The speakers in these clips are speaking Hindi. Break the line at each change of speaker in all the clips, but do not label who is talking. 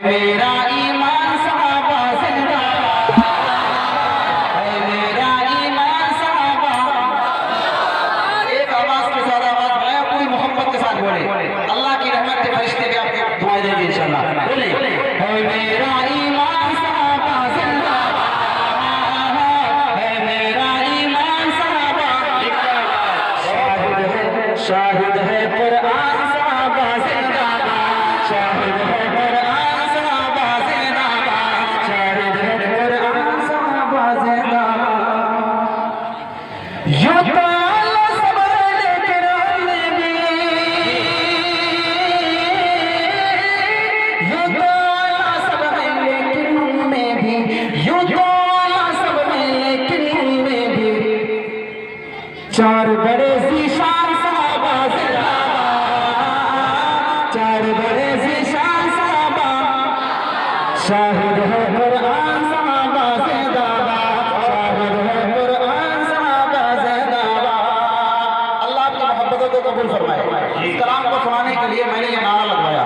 मेरा ईमान सहाबा जिंदाबाद, है मेरा ईमान सहाबा। एक आवाज के साथ आवाज मैं पूरी मोहब्बत के साथ बोले, अल्लाह की रहमत के फरिश्ते भी आपको दुआएं देंगे इंशाल्लाह। बोले है मेरा ईमान सहाबा जिंदाबाद, है मेरा ईमान सहाबा। शाहिद है कुरान सहाबा जिंदाबाद, शाहिद है कुरान सहाबा जिंदाबाद, शाहिद है कुरान सहाबा जिंदाबाद। यूं तो अल्लाह सब है लेकिन हमने भी, यूं तो अल्लाह सब है लेकिन उनमें भी, यूं तो अल्लाह सब है लेकिन उनमें भी चार बड़े ज़ीशान सहाबा जिंदाबाद, चार बड़े ज़ीशान सहाबा। शाहिद है कुरान सहाबा जिंदाबाद, शाहिद है कुरान सहाबा जिंदाबाद। अल्लाह की मोहब्बतों को कबूल फरमाए। इस कलाम को सुनाने के लिए मैंने ये नारा लगवाया,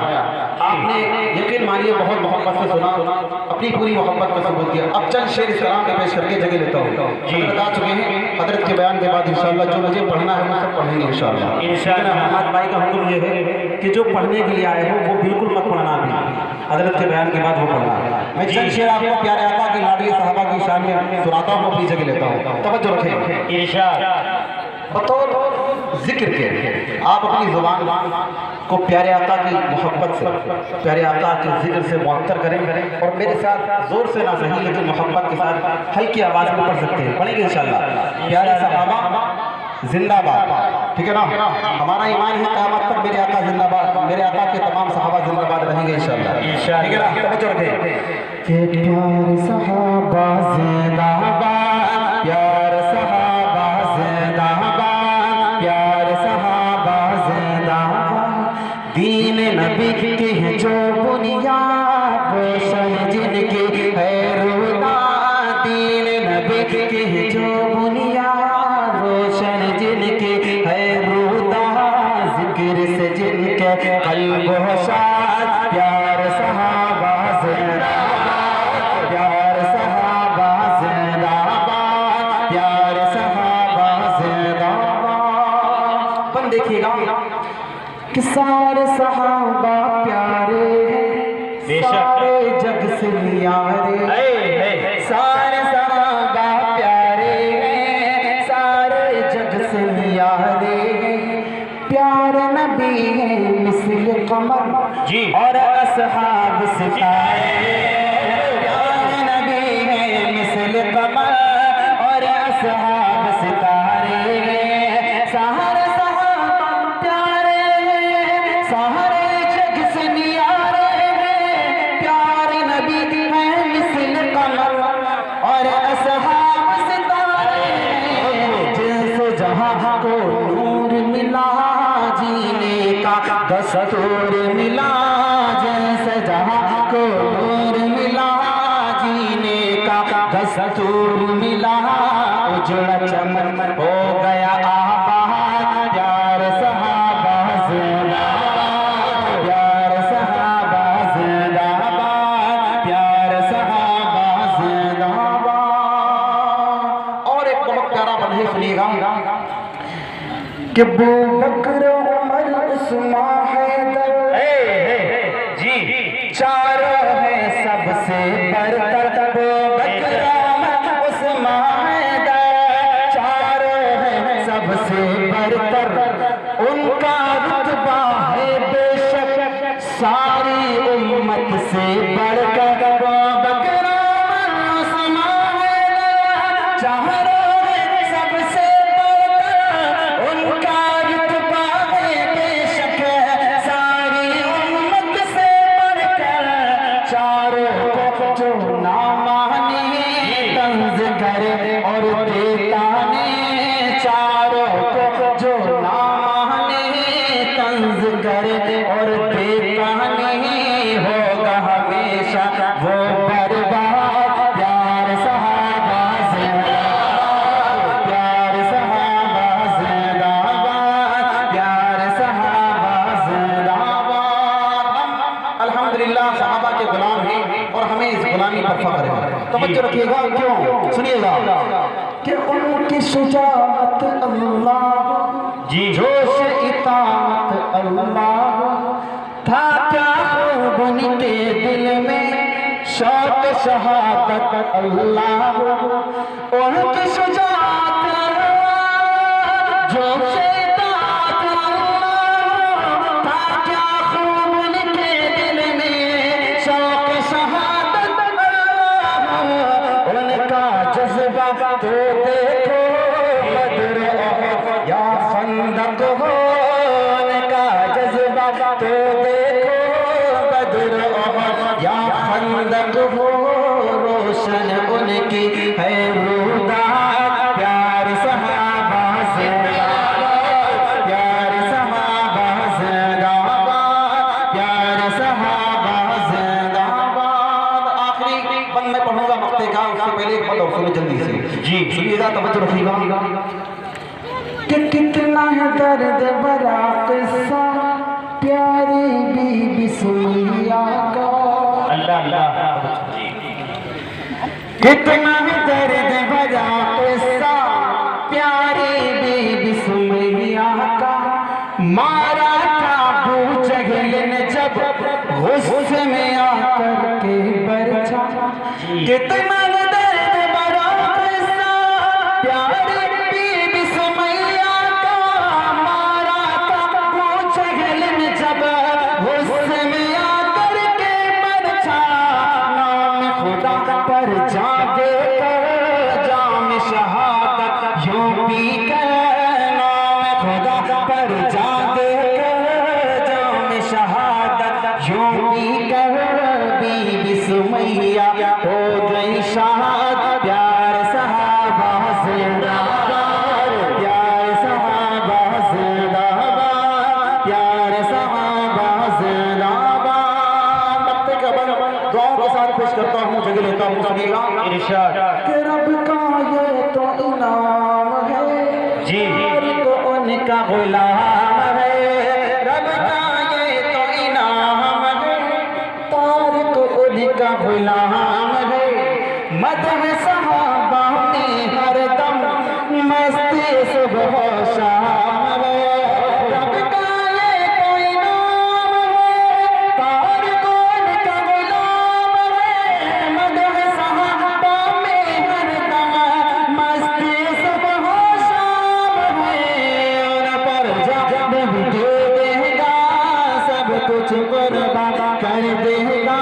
आपने यकीन मानिए बहुत मोहब्बत से सुना, अपनी पूरी मोहब्बत का सबूत दिया। अब चंद शेर इस कलाम के पेश करके जगह लेता हूँ। बता चुके हैं हजरत के बयान के बाद इंशाअल्लाह जो मुझे पढ़ना है वो सब पढ़ेंगे इंशाअल्लाह। अहमद भाई का हुक्म ये है कि जो पढ़ने के लिए आए हो वो बिल्कुल मत पढ़ना, भी हजरत के बयान के बाद वो पढ़ना। मैं चंद शेर आपको प्यारे आका की लाडली साहबा की शान में सुनाता हूँ, अपनी जगह लेता हूँ, तवज्जो रखें। इरशाद बतौर जिक्र के आप अपनी जुबान को प्यारे आका की मोहब्बत से, प्यारे आका के जिक्र से मुअत्तर करें और मेरे साथ जोर से ना सही लेकिन मोहब्बत के साथ हल्की आवाज में पढ़ सकते हैं, पढ़ेंगे इंशाअल्लाह। प्यारे सहाबा जिंदाबाद, ठीक है ना। हमारा ईमान है क़यामत तक मेरे आका जिंदाबाद, मेरे आका के तमाम सहाबा जिंदाबाद रहेंगे इंशाअल्लाह, ठीक है ना। तवज्जो रखें कि प्यारे सहाबा जिंदाबाद, प्यारे सहाबा जिंदाबाद, प्यारे सहाबा जिंदाबाद। दीन नबी की है जो बुनियाद, रोशन जिनकी है रूदा। दीन नबी की है जो बुनियाद, रोशन जिनकी है रूदा। जिक्र से जिनके कल्ब हो शाद, प्यार सहाबा जिंदाबाद, प्यार सहाबा जिंदाबाद, प्यार सहाबा जिंदाबाद। अपन देखिएगा कि सारे सहाबा प्यारे हैं, सारे जग से न्यारे। सारे सहाबा प्यारे हैं, सारे जग से न्यारे। प्यारे नबी है मिसल कमर और असहाब सितारे। प्यारे नबी है मिसल कमर और असहाब सितारे। सारे सहाबा प्यारे हैं, सारे जग से न्यारे हैं। प्यारे नबी है मिसल कमर और असहाब सितारे। जिनसे जहां को नूर मिला, जीने का दस्तूर मिला। जिनसे जहां को नूर मिला, जीने का दस्तूर मिला। उजड़ा चमन हो गया आबाद, प्यार सहाबा जिंदाबाद, प्यार सहाबा जिंदाबाद, प्यार सहाबा जिंदाबाद। और एक बहुत प्यारा बंदे सुनिएगा कि अबू बकर उमर उस्मान हैदर जी चारों हैं सबसे बरतर। अबू बकर उमर उस्मान हैदर चारों हैं सबसे बरतर। उनका रुतबा है बेशक सारी उम्मत से बढ़कर। अबू बकर उमर उस्मान हैदर चारों हैं सबसे बरतर। उनका रुतबा है बेशक सारी उम्मत से बढ़कर। चारों को जो ना माने तंज करे और देताने। चारों को जो ना माने तंज करे और देताने। होगा हमेशा वो बर्बाद, प्यार सहाबा जिंदाबाद, प्यार सहाबा जिंदाबाद, प्यार सहाबा जिंदाबाद। अल्हम्दुलिल्लाह सहाबा के गुलाम हैं और हमें इस गुलामी पर फख्र है। तवज्जो रखिएगा, क्यों सुनिएगा कि उनकी शुजाअत अल्लाह जी, जोश इताअत अल्लाह था क्या खूब उनके दिल में शौक शहादत अल्लाह। उनकी शुजाअत जोश इताअत अल्लाह था क्या खूब उनके दिल में शौक शहादत अल्लाह। उनका जज्बा तो देखो बद्र या खंदक हो, उनका जज्बा तो देखो बद्र या खंदक हो। रोशन उनकी है रूदा प्यार सहाबा जिंदाबाद, प्यार सहाबा जिंदाबाद, प्यार सहाबा जिंदाबाद। आखिरी बंद मैं पढ़ूंगा वक्ते का, उससे पहले एक पढ़ो सुनो जल्दी से जी, सुनिएगा, तवज्जो रखिएगा कि कितना है दर्द भरा किस्सा प्यारी बीबी सुमैया का। अल्लाह अल्लाह, कितना है दर्द भरा किस्सा प्यारी बीबी सुमैया का। मारा था अबू जहल ने जब गुस्से में आकर के बरछा। कितना गुलाम है रब का ये तो इनाम है, तारिक उनका गुलाम है। मदह सहाबा में हरदम मस्ती सुबह शाम है। रब का ये तो इनाम है, तारिक उनका गुलाम है। मदह सहाबा में हरदम मस्ती सुबह शाम है। कुछ कुर्बान कर देगा,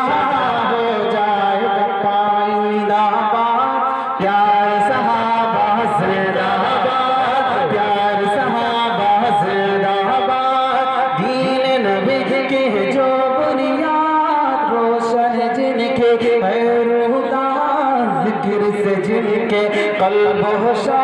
हो जाएगा पाइंदा प्यार सहाबा जिंदाबाद, प्यार सहाबा जिंदाबाद। दीन नबी की जो बुनियाद रोशन जिनके है रूदा, जिक्र से जिनके कल्ब होशा